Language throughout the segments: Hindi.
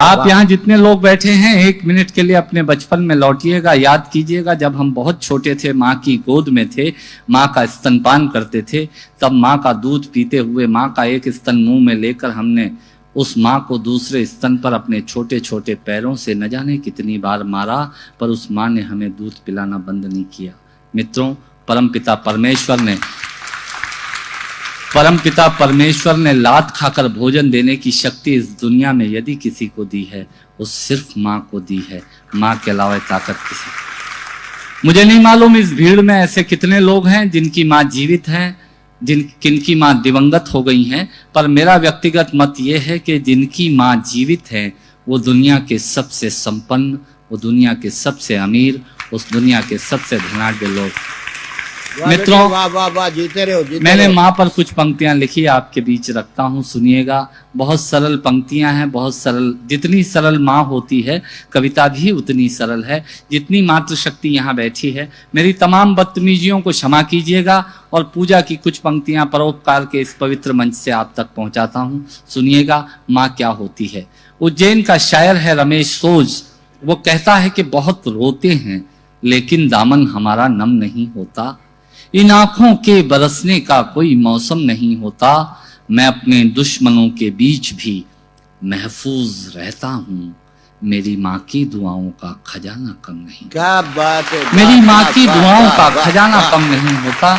आप यहाँ जितने लोग बैठे हैं 1 मिनट के लिए अपने बचपन में लौटिएगा, याद कीजिएगा जब हम बहुत छोटे थे, माँ की गोद में थे, माँ का स्तनपान करते थे, तब माँ का दूध पीते हुए माँ का एक स्तन मुंह में लेकर हमने उस माँ को दूसरे स्तन पर अपने छोटे छोटे पैरों से न जाने कितनी बार मारा, पर उस माँ ने हमें दूध पिलाना बंद नहीं किया। मित्रों, परमपिता परमेश्वर ने लात खाकर भोजन देने की शक्ति इस दुनिया में यदि किसी को दी है, वो सिर्फ माँ को दी है। माँ के अलावा ताकत किसी। मुझे नहीं मालूम इस भीड़ में ऐसे कितने लोग हैं जिनकी माँ जीवित है, किनकी माँ दिवंगत हो गई हैं, पर मेरा व्यक्तिगत मत ये है कि जिनकी माँ जीवित है वो दुनिया के सबसे संपन्न, वो दुनिया के सबसे अमीर, उस दुनिया के सबसे धनाढ्य लोग। मित्रों, जीते रहो। मैंने माँ पर कुछ पंक्तियां लिखी, आपके बीच रखता हूँ, सुनिएगा। बहुत सरल पंक्तियां हैं, बहुत सरल। जितनी सरल माँ होती है, कविता भी उतनी सरल है। जितनी मातृशक्ति यहाँ बैठी है, मेरी तमाम बदतमीजियों को क्षमा कीजिएगा और पूजा की कुछ पंक्तियां परोपकार के इस पवित्र मंच से आप तक पहुंचाता हूँ। सुनिएगा माँ क्या होती है। उज्जैन का शायर है रमेश सोज, वो कहता है कि बहुत रोते हैं लेकिन दामन हमारा नम नहीं होता, इन आंखों के बरसने का कोई मौसम नहीं होता, मैं अपने दुश्मनों के बीच भी महफूज रहता हूँ, मेरी माँ की दुआओं का खजाना कम नहीं। क्या बात है, मेरी माँ की दुआओं का खजाना कम नहीं होता।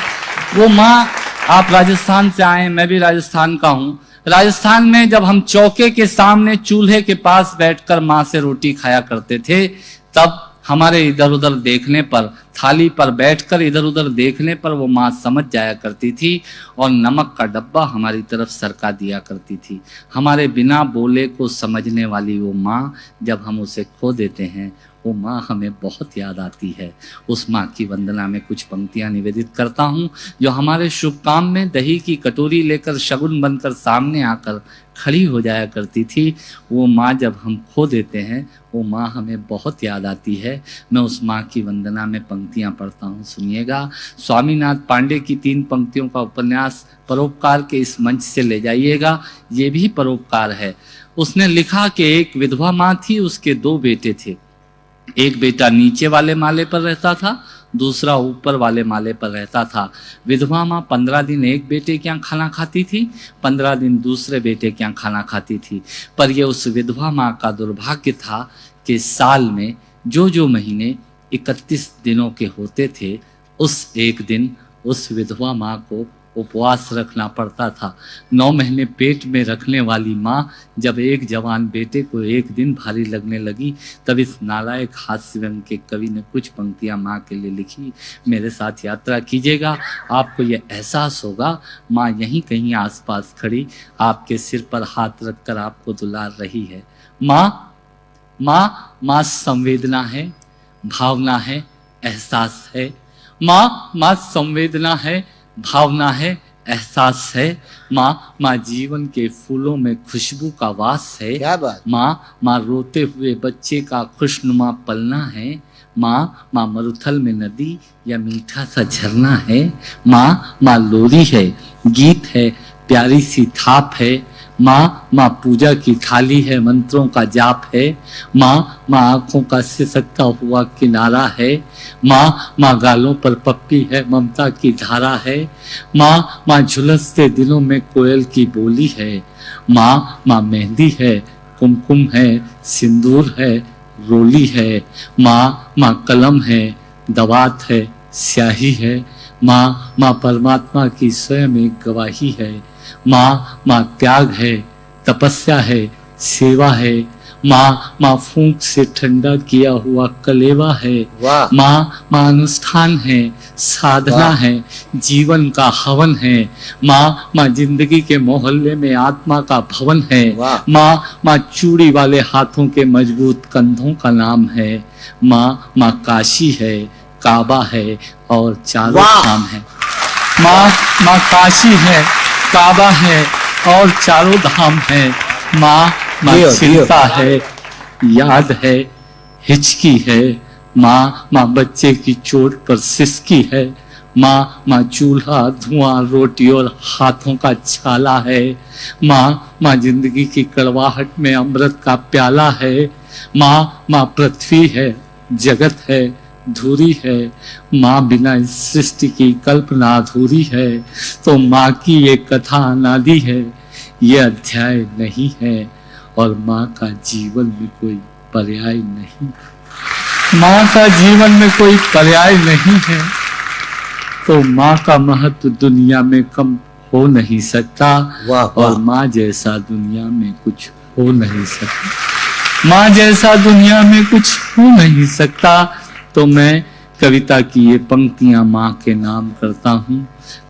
वो माँ, आप राजस्थान से आए, मैं भी राजस्थान का हूँ। राजस्थान में जब हम चौके के सामने चूल्हे के पास बैठकर माँ से रोटी खाया करते थे, तब हमारे इधर उधर देखने पर, थाली पर बैठकर इधर उधर देखने पर वो माँ समझ जाया करती थी और नमक का डब्बा हमारी तरफ सरका दिया करती थी। हमारे बिना बोले को समझने वाली वो माँ, जब हम उसे खो देते हैं, वो माँ हमें बहुत याद आती है। उस माँ की वंदना में कुछ पंक्तियां निवेदित करता हूँ, जो हमारे शुभ काम में दही की कटोरी लेकर शगुन बनकर सामने आकर खड़ी हो जाया करती थी। वो माँ जब हम खो देते हैं, वो माँ हमें बहुत याद आती है। मैं उस माँ की वंदना में पंक्तियां पढ़ता हूँ, सुनिएगा। स्वामीनाथ पांडे की 3 पंक्तियों का उपन्यास परोपकार के इस मंच से ले जाइएगा, ये भी परोपकार है। उसने लिखा कि एक विधवा माँ थी, उसके 2 बेटे थे। एक बेटा नीचे वाले माले पर रहता था, दूसरा ऊपर वाले माले पर रहता था। विधवा माँ 15 दिन एक बेटे के यहाँ खाना खाती थी, 15 दिन दूसरे बेटे के यहाँ खाना खाती थी। पर यह उस विधवा माँ का दुर्भाग्य था कि साल में जो महीने 31 दिनों के होते थे, उस एक दिन उस विधवा माँ को उपवास रखना पड़ता था। 9 महीने पेट में रखने वाली माँ जब एक जवान बेटे को एक दिन भारी लगने लगी, तब इस नालायक हास्य व्यंग के कवि ने कुछ पंक्तियां माँ के लिए लिखी। मेरे साथ यात्रा कीजिएगा, आपको यह एहसास होगा माँ यहीं कहीं आसपास खड़ी आपके सिर पर हाथ रखकर आपको दुलार रही है। माँ माँ माँ संवेदना है, भावना है, एहसास है। माँ माँ संवेदना है, भावना है, एहसास है। माँ जीवन के फूलों में खुशबू का वास है। क्या बात। माँ रोते हुए बच्चे का खुशनुमा पलना है। माँ मरुथल में नदी या मीठा सा झरना है। माँ लोरी है, गीत है, प्यारी सी थाप है। माँ पूजा की थाली है, मंत्रों का जाप है। माँ आंखों का सिसकता हुआ किनारा है। माँ गालों पर पप्पी है, ममता की धारा है। माँ झुलसते दिनों में कोयल की बोली है। माँ मेहंदी है, कुमकुम है, सिंदूर है, रोली है। माँ कलम है, दवात है, स्याही है। माँ परमात्मा की स्वयं एक गवाही है। माँ त्याग है, तपस्या है, सेवा है। माँ फूंक से ठंडा किया हुआ कलेवा है। माँ अनुष्ठान है, साधना है, जीवन का हवन है। माँ जिंदगी के मोहल्ले में आत्मा का भवन है। माँ चूड़ी वाले हाथों के मजबूत कंधों का नाम है। माँ काशी है, काबा है और चारों धाम है। माँ काशी है, काबा है और चारों धाम है। माँ चिंता है, याद है, हिचकी है। माँ बच्चे की चोट पर सिसकी है। माँ चूल्हा, धुआं, रोटी और हाथों का छाला है। माँ जिंदगी की कड़वाहट में अमृत का प्याला है। माँ पृथ्वी है, जगत है, धुरी है। माँ बिना इस सृष्टि की कल्पना अधूरी है। तो माँ की ये कथा अनादि है, ये अध्याय नहीं है, और माँ का जीवन में कोई पर्याय नहीं। माँ का जीवन में कोई पर्याय नहीं है, तो माँ का महत्व दुनिया में कम हो नहीं सकता। वाह, और वाह। माँ जैसा दुनिया में कुछ हो नहीं सकता। माँ जैसा दुनिया में कुछ हो नहीं सकता। तो मैं कविता की ये पंक्तियां माँ के नाम करता हूँ।